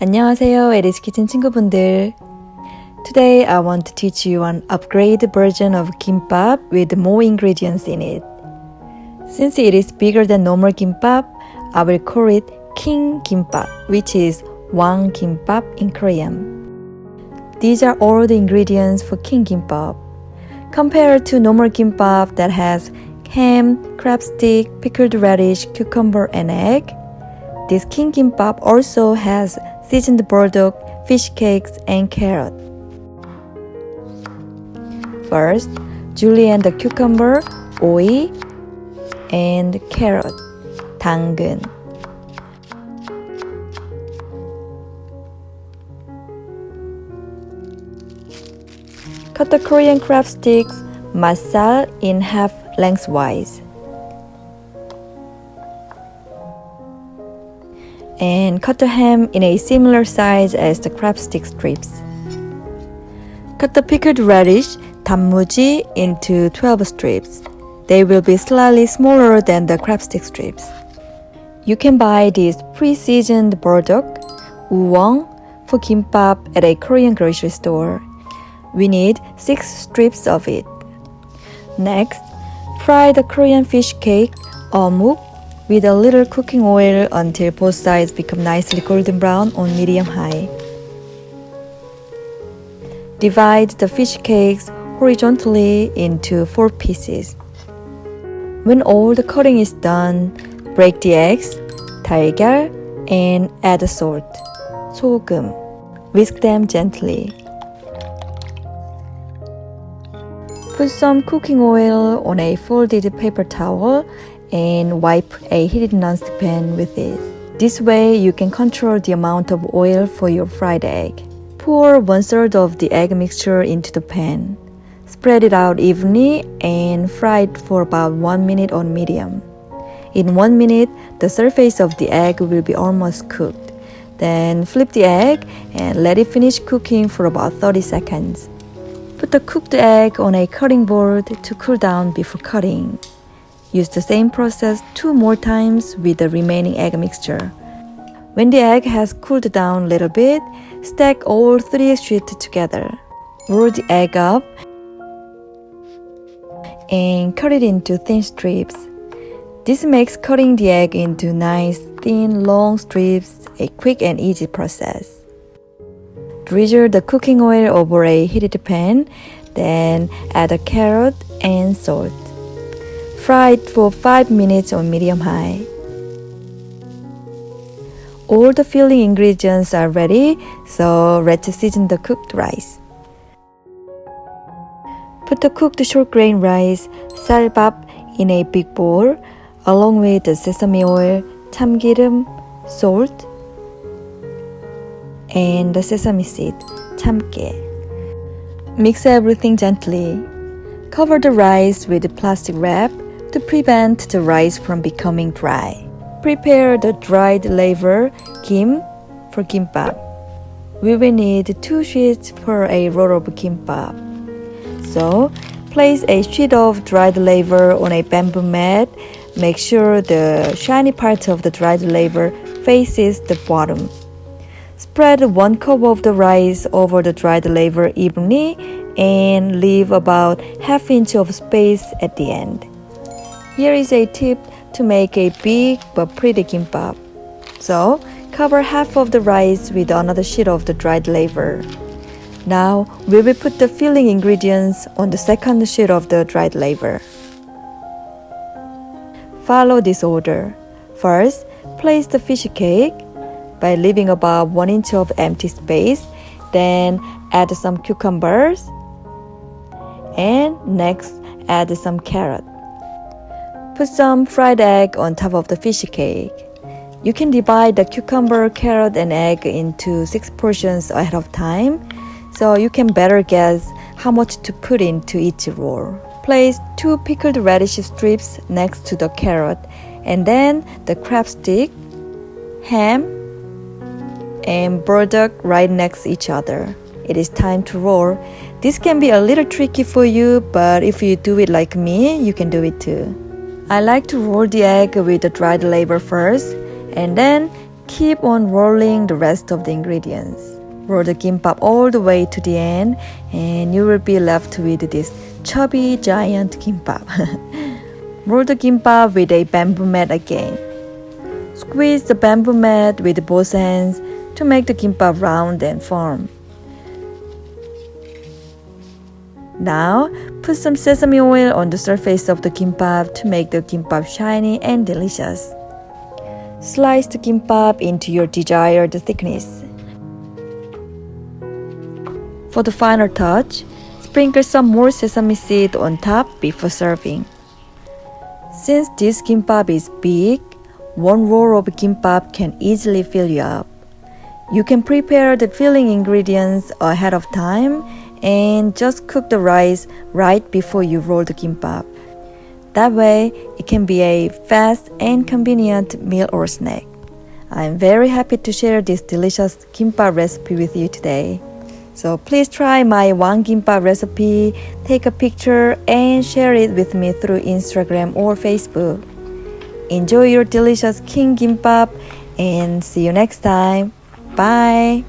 안녕하세요, 에리스 키친 친구분들. Today I want to teach you an upgraded version of kimbap with more ingredients in it. Since it is bigger than normal kimbap, I will call it King Kimbap, which is Wang Kimbap in Korean. These are all the ingredients for King Kimbap. Compared to normal kimbap that has ham, crab stick, pickled radish, cucumber, and egg, this King Kimbap also has seasoned burdock, fish cakes, and carrot. First, julienne the cucumber, oil, and carrot, 당근. Cut the Korean crab sticks, masal, in half lengthwise. And cut the ham in a similar size as the crab stick strips. Cut the pickled radish, 단무지, into 12 strips. They will be slightly smaller than the crab stick strips. You can buy this pre-seasoned burdock, uwang, for kimbap at a Korean grocery store. We need 6 strips of it. Next, fry the Korean fish cake, 어묵, with a little cooking oil until both sides become nicely golden brown on medium-high. Divide the fish cakes horizontally into 4 pieces. When all the cutting is done, break the eggs, 달걀, and add salt, 소금. Whisk them gently. Put some cooking oil on a folded paper towel and wipe a heated nonstick pan with it. This way you can control the amount of oil for your fried egg. Pour 1/3 of the egg mixture into the pan. Spread it out evenly and fry it for about 1 minute on medium. In 1 minute, the surface of the egg will be almost cooked. Then flip the egg and let it finish cooking for about 30 seconds. Put the cooked egg on a cutting board to cool down before cutting. Use the same process 2 more times with the remaining egg mixture. When the egg has cooled down a little bit, stack all 3 sheets together. Roll the egg up and cut it into thin strips. This makes cutting the egg into nice, thin, long strips a quick and easy process. Drizzle the cooking oil over a heated pan, then add a carrot and salt. Fry it for 5 minutes on medium-high. All the filling ingredients are ready, so let's season the cooked rice. Put the cooked short grain rice, 쌀밥, in a big bowl, along with the sesame oil, 참기름, salt, and the sesame seed, 참깨. Mix everything gently. Cover the rice with a plastic wrap to prevent the rice from becoming dry. Prepare the dried laver, kim, for kimbap. We will need 2 sheets for a roll of kimbap. So, place a sheet of dried laver on a bamboo mat. Make sure the shiny part of the dried laver faces the bottom. Spread 1 cup of the rice over the dried laver evenly and leave about ½ inch of space at the end. Here is a tip to make a big but pretty kimbap. So, cover half of the rice with another sheet of the dried laver. Now, we will put the filling ingredients on the second sheet of the dried laver. Follow this order. First, place the fish cake by leaving about 1 inch of empty space. Then, add some cucumbers. And next, add some carrot. Put some fried egg on top of the fish cake. You can divide the cucumber, carrot, and egg into 6 portions ahead of time, so you can better guess how much to put into each roll. Place 2 pickled radish strips next to the carrot, and then the crab stick, ham, and burdock right next to each other. It is time to roll. This can be a little tricky for you, but if you do it like me, you can do it too. I like to roll the egg with the dried laver first, and then Keep on rolling the rest of the ingredients. Roll the kimbap all the way to the end and you will be left with this chubby giant kimbap. Roll the kimbap with a bamboo mat again. Squeeze the bamboo mat with both hands to make the kimbap round and firm. Now, put some sesame oil on the surface of the kimbap to make the kimbap shiny and delicious. Slice the kimbap into your desired thickness. For the final touch, sprinkle some more sesame seed on top before serving. Since this kimbap is big, one roll of kimbap can easily fill you up. You can prepare the filling ingredients ahead of time and just cook the rice right before you roll the kimbap. That way, it can be a fast and convenient meal or snack. I'm very happy to share this delicious kimbap recipe with you today. So please try my Wang kimbap recipe, take a picture and share it with me through Instagram or Facebook. Enjoy your delicious king kimbap and see you next time. Bye!